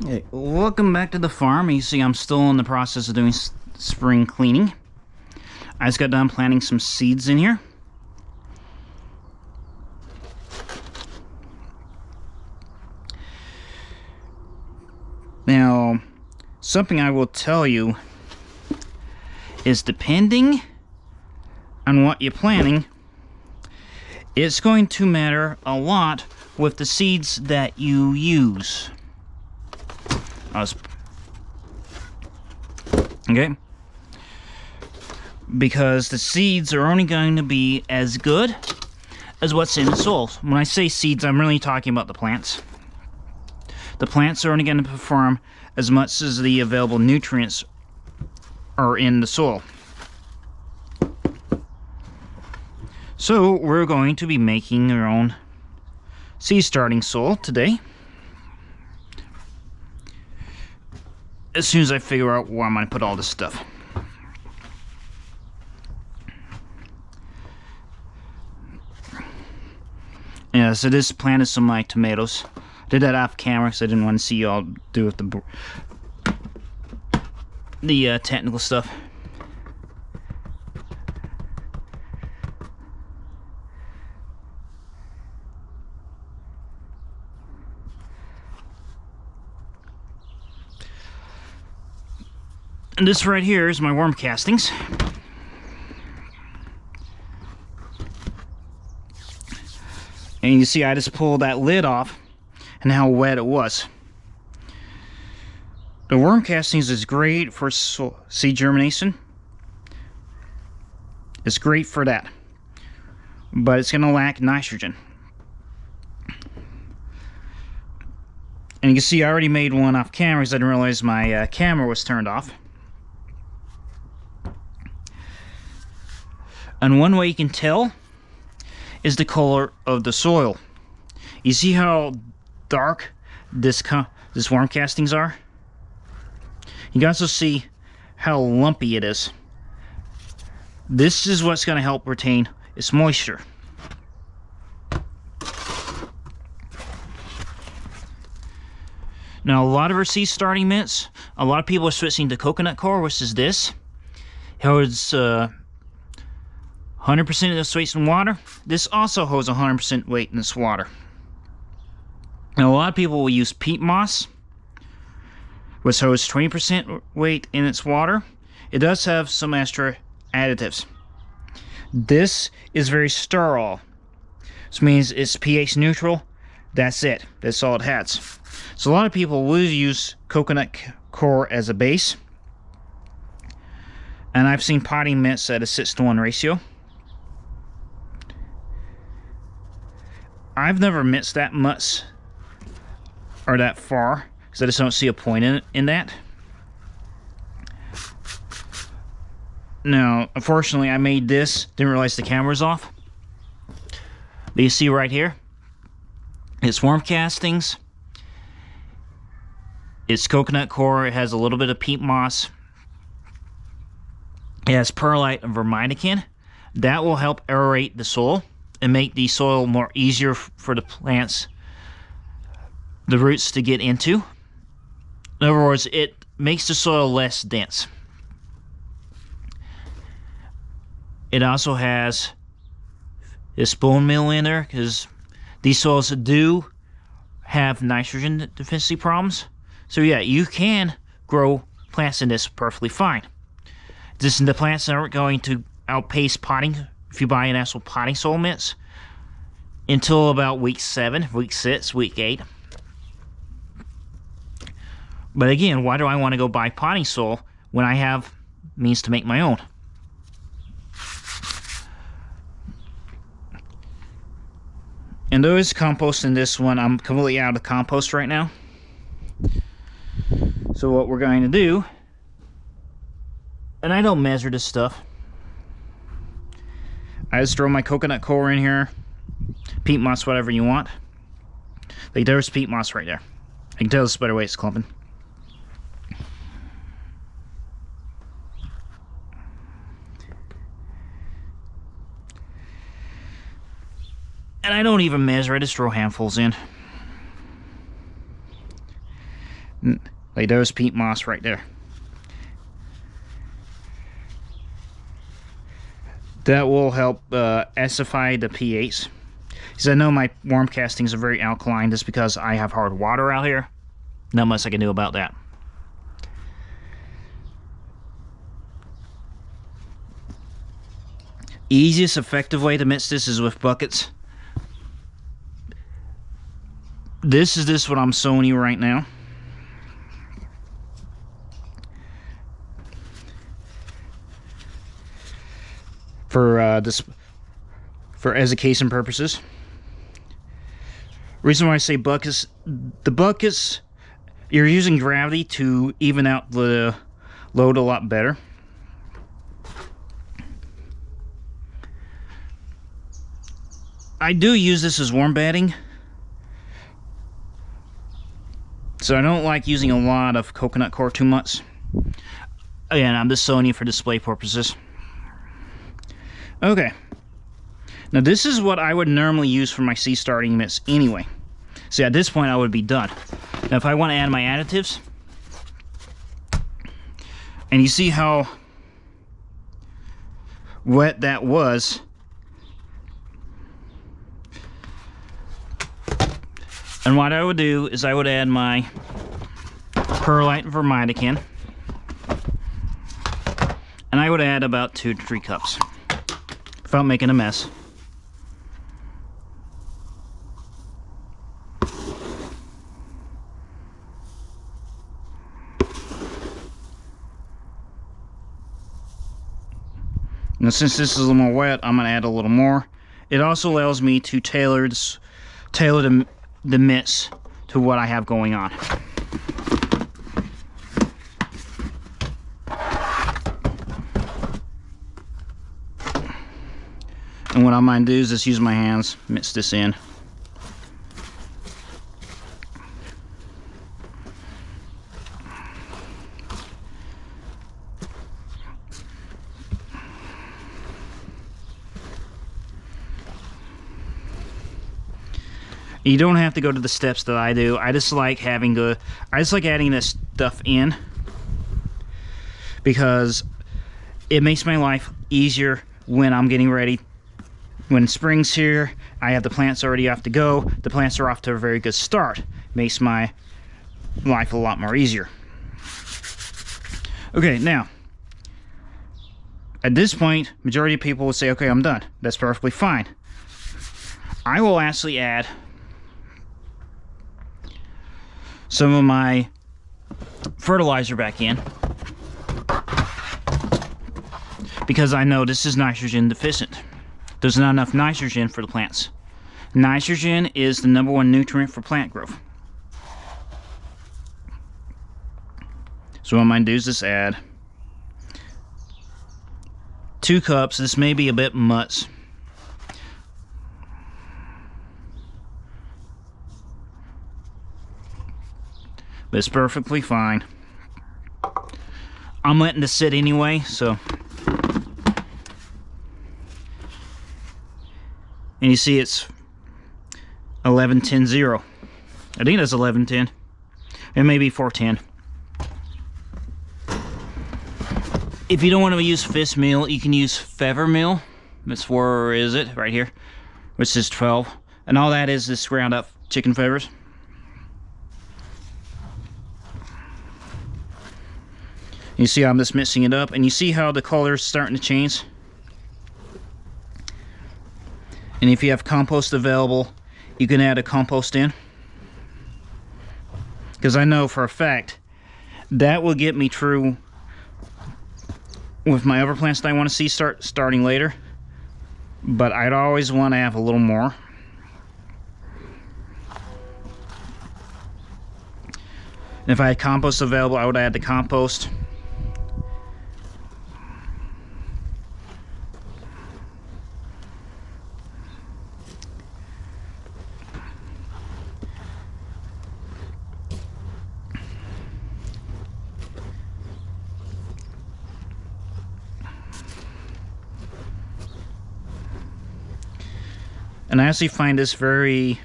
Hey, welcome back to the farm. You see I'm still in the process of doing spring cleaning. I just got done planting some seeds in here. Now, something I will tell you is depending on what you're planting, it's going to matter a lot with the seeds that you use. Okay? Because the seeds are only going to be as good as what's in the soil. When I say seeds, I'm really talking about the plants. The plants are only going to perform as much as the available nutrients are in the soil. So we're going to be making our own seed starting soil today. As soon as I figure out where I'm going to put all this stuff. Yeah, so this planted some of my tomatoes. I did that off camera because I didn't want to see y'all do with the technical stuff. And this right here is my worm castings. And you can see I just pulled that lid off and how wet it was. The worm castings is great for seed germination. It's great for that. But it's going to lack nitrogen. And you can see I already made one off camera because I didn't realize my camera was turned off. And one way you can tell is the color of the soil. You see how dark this worm castings are? You can also see how lumpy it is. This is what's going to help retain its moisture. Now, a lot of our seed starting mints, a lot of people are switching to coconut coir, which is this. It's 100% of this weight in water. This also holds 100% weight in this water. Now, a lot of people will use peat moss, which holds 20% weight in its water. It does have some extra additives. This is very sterile. This means it's pH neutral. That's it. That's all it has. So a lot of people will use coconut coir as a base. And I've seen potting mints at a 6:1 ratio. I've never mixed that much or that far because I just don't see a point in that. Now, unfortunately, I made this, didn't realize the camera's off. But you see right here, it's worm castings, it's coconut coir, it has a little bit of peat moss, it has perlite and verminican. That will help aerate the soil and make the soil more easier for the plants, the roots to get into. In other words, it makes the soil less dense. It also has this bone meal in there because these soils do have nitrogen deficiency problems. So yeah, you can grow plants in this perfectly fine. The plants aren't going to outpace potting if you buy an actual potting soil mix until about week 7, week 6, week 8. But again, why do I want to go buy potting soil when I have means to make my own? And there is compost in this one. I'm completely out of compost right now. So what we're going to do, and I don't measure this stuff, I just throw my coconut coir in here, peat moss, whatever you want. Like there's peat moss right there. I can tell the spider way it's clumping. And I don't even measure, I just throw handfuls in. Like those peat moss right there. That will help acidify the pH. Because I know my worm castings are very alkaline just because I have hard water out here. Not much I can do about that. Easiest effective way to mix this is with buckets. This is what I'm showing you right now. For education purposes. Reason why I say buckets, the buckets, you're using gravity to even out the load a lot better. I do use this as warm bedding, so I don't like using a lot of coconut coir too much. Again, I'm just showing you for display purposes. Okay, now this is what I would normally use for my seed starting mix anyway. See, at this point I would be done. Now if I want to add my additives, and you see how wet that was, and what I would do is I would add my perlite and vermilion, and I would add about 2 to 3 cups without making a mess. Now since this is a little more wet, I'm going to add a little more. It also allows me to tailor the mix to what I have going on. And what I'm going to do is just use my hands, mix this in. You don't have to go to the steps that I do. I just like adding this stuff in because it makes my life easier when I'm getting ready. When spring's here, I have the plants already off to go. The plants are off to a very good start. Makes my life a lot more easier. Okay, now, at this point, majority of people will say, okay, I'm done. That's perfectly fine. I will actually add some of my fertilizer back in because I know this is nitrogen deficient. There's not enough nitrogen for the plants. Nitrogen is the #1 nutrient for plant growth. So what I'm going to do is just add 2 cups. This may be a bit much. But it's perfectly fine. I'm letting this sit anyway, so. And you see it's 11:10:0. I think that's 11:10. It may be 4:10. If you don't want to use fish meal, you can use feather meal. That's where is it? Right here. Which is 12. And all that is this ground up chicken feathers. You see how I'm just mixing it up, and you see how the color is starting to change. And if you have compost available, you can add a compost in. Because I know for a fact that will get me through with my other plants that I want to see starting later. But I'd always want to have a little more. And if I had compost available, I would add the compost. And I actually find this very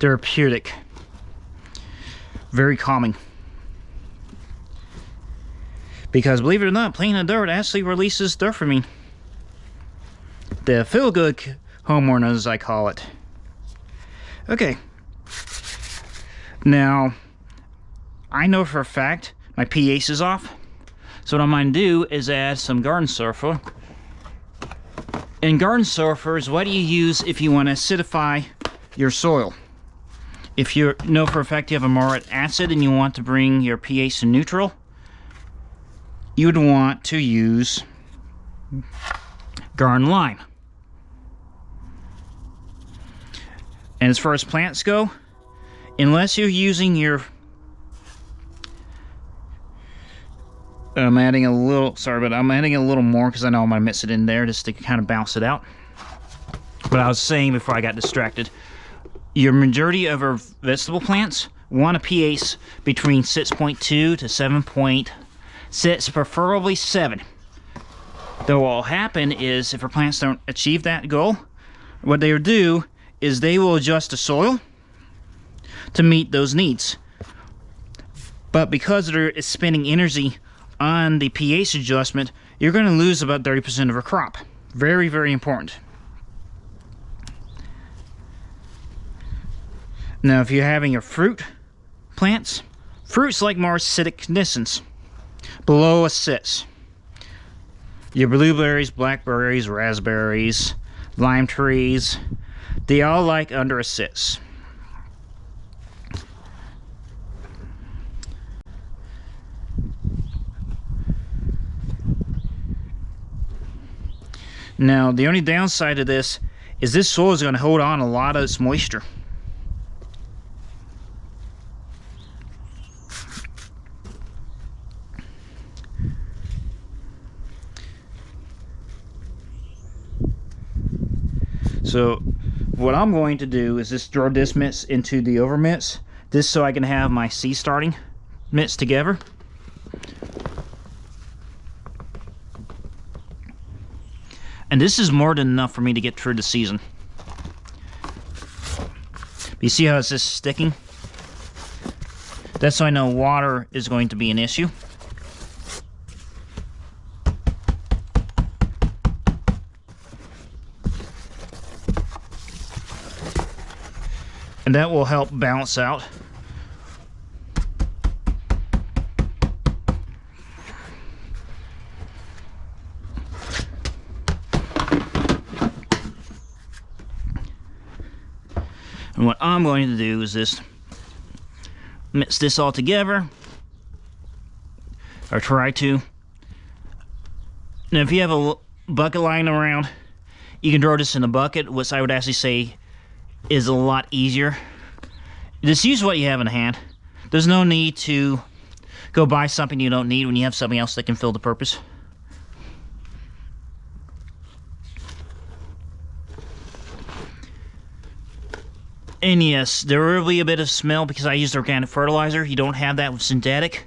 therapeutic, very calming. Because believe it or not, playing in the dirt actually releases dopamine. The feel-good hormone, as I call it. Okay. Now, I know for a fact my pH is off. So what I'm going to do is add some garden sulfur. And garden sulfur is what you use if you want to acidify your soil. If you know for a fact you have a moderate acid and you want to bring your pH to neutral, you would want to use garden lime. And as far as plants go, unless you're using your... I'm adding a little more because I know I'm going to mix it in there just to kind of bounce it out. But I was saying before I got distracted, your majority of our vegetable plants want a pH between 6.2 to 7.6, preferably 7. Though what will happen is if our plants don't achieve that goal, what they will do is they will adjust the soil to meet those needs. But because they're spending energy on the pH adjustment, you're going to lose about 30% of your crop. Very, very important. Now, if you're having your fruit plants, fruits like more acidic conditions, below a 6. Your blueberries, blackberries, raspberries, lime trees, they all like under a 6. Now, the only downside of this is this soil is going to hold on a lot of its moisture. So what I'm going to do is just throw this mix into the over mix, just so I can have my seed starting mix together. And this is more than enough for me to get through the season. You see how it's just sticking? That's how I know water is going to be an issue. And that will help balance out. And what I'm going to do is just mix this all together, or try to. Now, if you have a bucket lying around, you can throw this in a bucket, which I would actually say is a lot easier. Just use what you have in hand. There's no need to go buy something you don't need when you have something else that can fill the purpose. And yes, there will be a bit of smell because I used organic fertilizer. You don't have that with synthetic.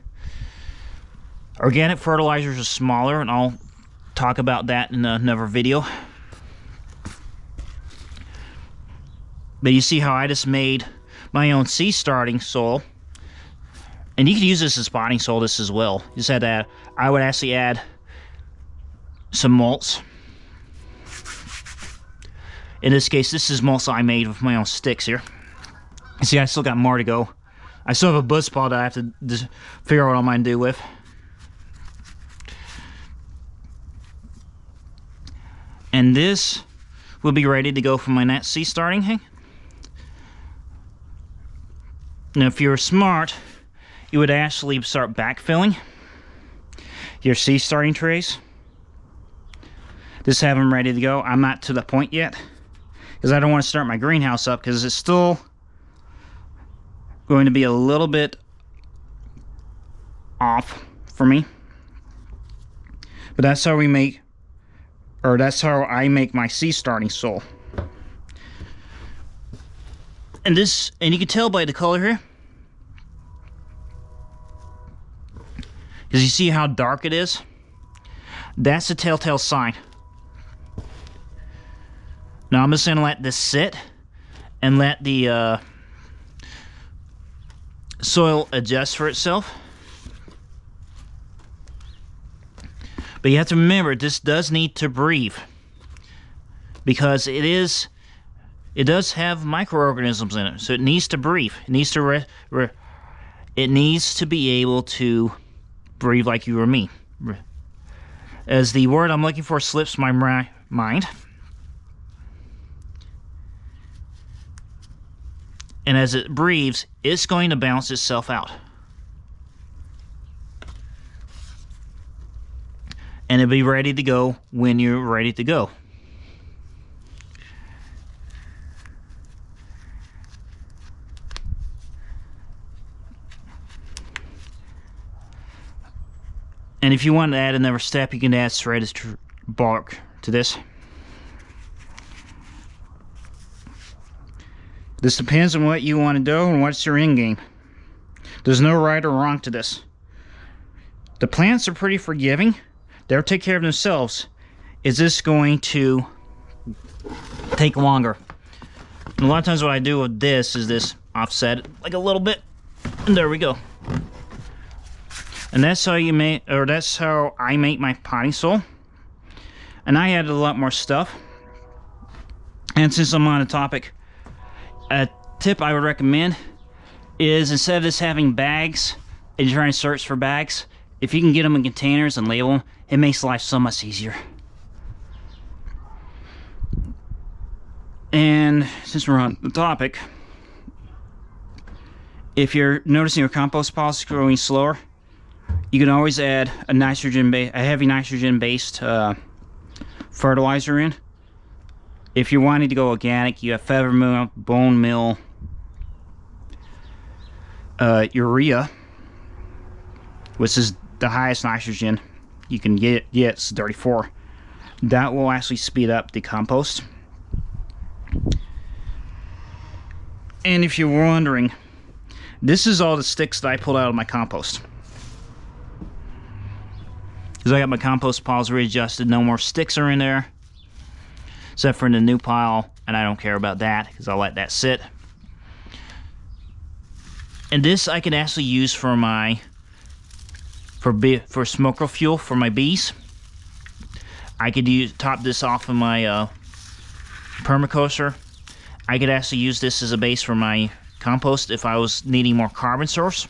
Organic fertilizers are smaller, and I'll talk about that in another video. But you see how I just made my own seed starting soil. And you could use this as spotting soil this as well. You just had to add, I would actually add some mulch. In this case, this is mulch I made with my own sticks here. You see, I still got more to go. I still have a buzz ball that I have to just figure out what I'm going to do with. And this will be ready to go for my next seed starting thing. Now, if you're smart, you would actually start backfilling your seed starting trays. Just have them ready to go. I'm not to the point yet because I don't want to start my greenhouse up because it's still going to be a little bit off for me. But that's how we make, or that's how I make my seed starting soil. And this, and you can tell by the color here, because you see how dark it is. That's a telltale sign. Now I'm just going to let this sit and let the soil adjust for itself. But you have to remember, this does need to breathe, because it does have microorganisms in it, so it needs to breathe. It needs to it needs to be able to breathe like you or me. As the word I'm looking for slips my mind. And as it breathes, it's going to balance itself out. And it'll be ready to go when you're ready to go. And if you want to add another step, you can add shredded bark to this. This depends on what you want to do and what's your end game. There's no right or wrong to this. The plants are pretty forgiving. They'll take care of themselves. Is this going to take longer? And a lot of times what I do with this is this, offset it like a little bit, and there we go. And that's how you make, or that's how I make my potting soil. And I added a lot more stuff. And since I'm on the topic, a tip I would recommend is, instead of this having bags and you're trying to search for bags, if you can get them in containers and label them, it makes life so much easier. And since we're on the topic, if you're noticing your compost pile is growing slower, you can always add a heavy nitrogen-based fertilizer in. If you're wanting to go organic, you have feather meal, bone meal, urea, which is the highest nitrogen you can get. It's 34. That will actually speed up the compost. And if you're wondering, this is all the sticks that I pulled out of my compost. Because I got my compost piles readjusted, no more sticks are in there, except for in the new pile, and I don't care about that because I'll let that sit. And this I can actually use for my for smoker fuel for my bees. I could top this off of my permacoaster. I could actually use this as a base for my compost if I was needing more carbon source.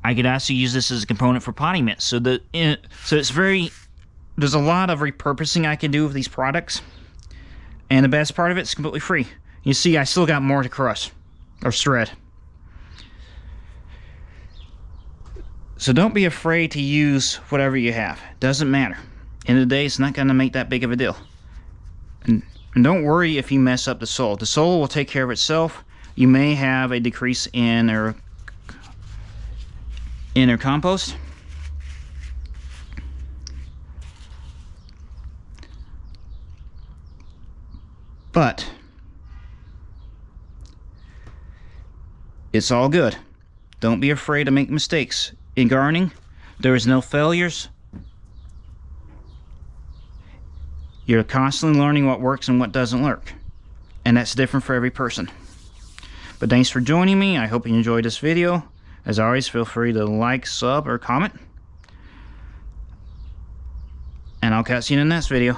I could actually use this as a component for potting mix. So it's very, there's a lot of repurposing I can do with these products. And the best part of it's completely free. You see, I still got more to crush or shred. So don't be afraid to use whatever you have. Doesn't matter. End of the day, it's not going to make that big of a deal. And don't worry if you mess up the soil. The soil will take care of itself. You may have a decrease in their compost. But it's all good. Don't be afraid to make mistakes. In gardening, there is no failures. You're constantly learning what works and what doesn't work. And that's different for every person. But thanks for joining me. I hope you enjoyed this video. As always, feel free to like, sub, or comment. And I'll catch you in the next video.